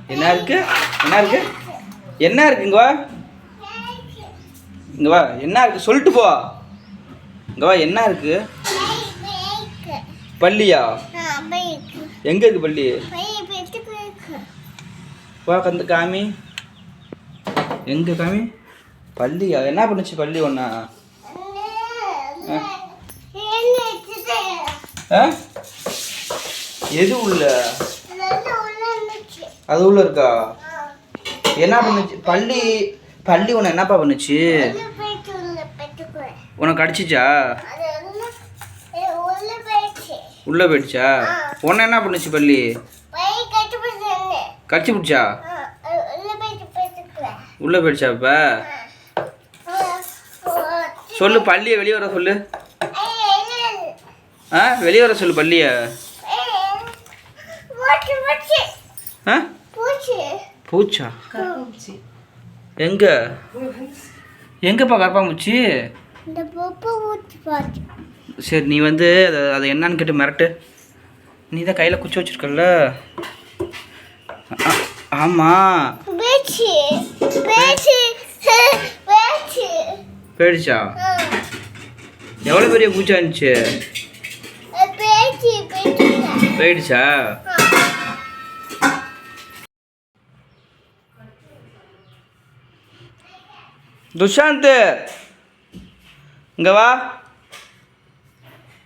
என்ன இருக்கு என்ன இருக்கு என்ன இருக்கு இங்கே வா இங்கே வா என்ன இருக்கு சொல்லிட்டு போ இங்கே வா என்ன இருக்கு பள்ளியா எங்கே இருக்கு பள்ளி வா கந்து காமி எங்கே காமி பள்ளியா என்ன பண்ணுச்சு பள்ளி ஒன்றா எது உள்ள அது உள்ள இருக்கா என்ன பண்ணுச்சு பள்ளி பள்ளி உன்னை என்னப்பா பண்ணுச்சு உனக்கு அடிச்சிச்சா உள்ள போயிடுச்சா உன்னை என்ன பண்ணுச்சு பள்ளி கடிச்சு பிடிச்சா உள்ள போயிடுச்சா இப்ப சொல்லு பள்ளியை வெளியே வர சொல்லு வெளியே வர சொல்லு பள்ளிய பூச்சா எங்க எங்கப்பா கரப்பாம்பூச்சி சரி நீ வந்து அதை என்னன்னு கேட்டு மிரட்டு நீ தான் கையில் குச்சி வச்சிருக்கல ஆமாம் போயிடுச்சா எவ்வளோ பெரிய பூச்சா இருந்துச்சு போயிடுச்சா துஷாந்த் இங்க வா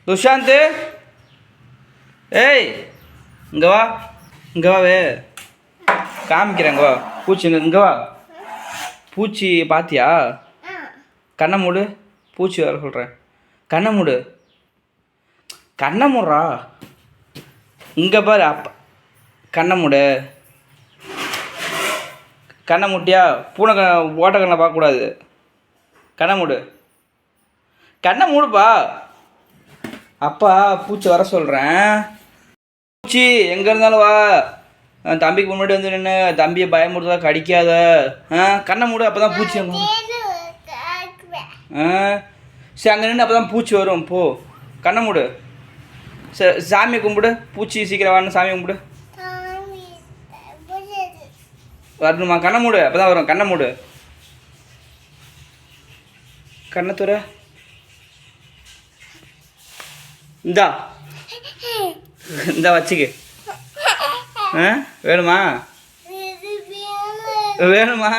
துஷாந்த் ஏய் இங்க வா வே காமிக்கிறேன் இங்க வா பூச்சி இங்க வா பூச்சி பாத்தியா கண்ணை மூடு பூச்சி வர சொல்கிறேன் கண்ணை மூடு கண்ணை மூடுறா இங்கே பாரு அப்பா கண்ணை மூடு கண்ணை மூட்டியா பூனை ஓட்டக்கண்ணை பார்க்கக்கூடாது கண்ணை மூடு கண்ணை மூடுப்பா அப்பா பூச்சி வர சொல்கிறேன் பூச்சி எங்கே இருந்தாலும் வா தம்பிக்கு முன்னாடி வந்து நின்று தம்பியை பயமுறுத்தா கடிக்காத கண்ணை மூடு அப்போ தான் பூச்சி சரி அங்கே நின்று அப்போ தான் பூச்சி வரும் போ கண்ணை மூடு சரி சாமியை கும்பிடு பூச்சி சீக்கிரம் வான்னு சாமி கும்பிடு வரணுமா கண்ணை மூடு அப்போ தான் வரும் கண்ணை மூடு கண்ணை துற இந்தா வச்சுக்கு வேணுமா வேணுமா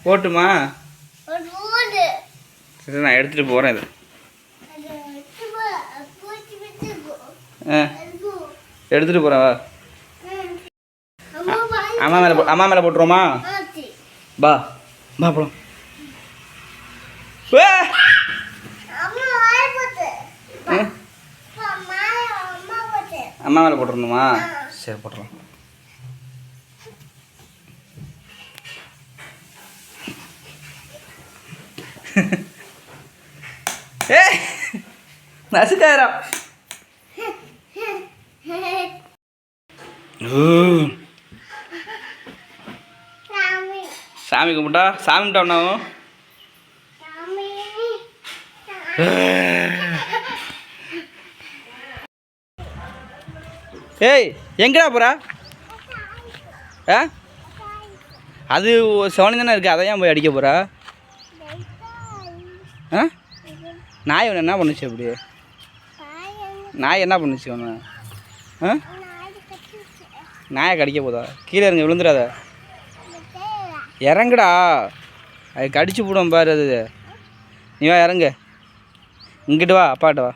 போட்டுமா சரி நான் எடுத்துகிட்டு போகிறேன் இது எடுத்துகிட்டு போகிறேன் வா அம்மா மேலே போட்டுருவோமா பா போலாம் அம்மா மேலே போட்டுருணுமா சரி போட்டுருலாம் நசுக்காரா சாமி கும்பிட்டா சாமி கும்பிட்டா ஒன்றாகும் ஏய் எங்கடா போகிறா அது செவனி தானே இருக்குது அதை ஏன் போய் அடிக்க போகிறா நாய் ஒன்று என்ன பண்ணுச்சு அப்படி நாய் என்ன பண்ணுச்சு ஒன்று நாயை கடிக்க போதா கீழே இருங்க விழுந்துடாத இறங்குடா அது கடிச்சு போடும் பாரு அது நீ வா இறங்கு இங்கிட்டு வா அப்பாட்ட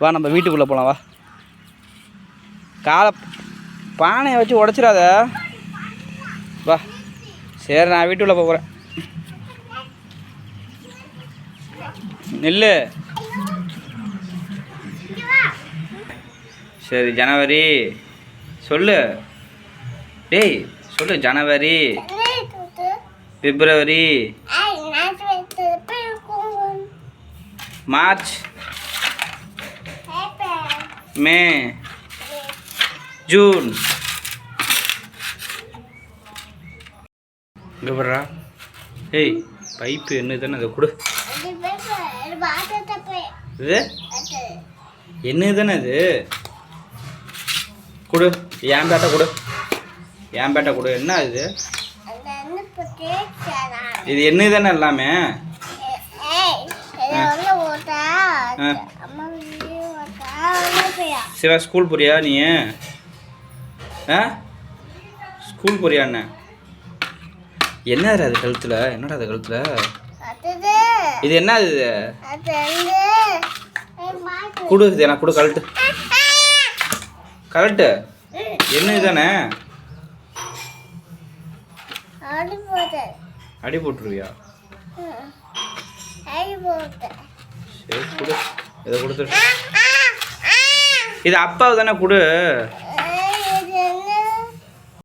வா நம்ம வீட்டுக்குள்ளே போகலாம் வா பானையை வச்சு உடச்சிடாத வா சரி நான் வீட்டுக்குள்ளே போகிறேன் நில்லு சரி ஜனவரி சொல்லு டேய் சொல்லு ஜனவரி பிப்ரவரி மார்ச் மே ஜூன் இங்கே போடுறா ஏய் பைப்பு என்ன தானே அதை கொடு இது என்ன தானே இது? கொடு, என் பேட்டை கொடு, என் பேட்டை கொடு. என்ன இது? இது என்ன தானே எல்லாமே? சிவா ஸ்கூல் போறியா நீ? ஸ்கூல் போறியா? என்ன அது கழுத்துல? என்னடா அது கழுத்துல? இது என்ன இது? குடு, இது எனக்கு கொடு. கழட்டு, கழட்டு. என்ன தானே? அடி போட்டுருவியா? சரி கொடு, இதை கொடுத்துரு. இது அப்பாவு தானே? கொடு.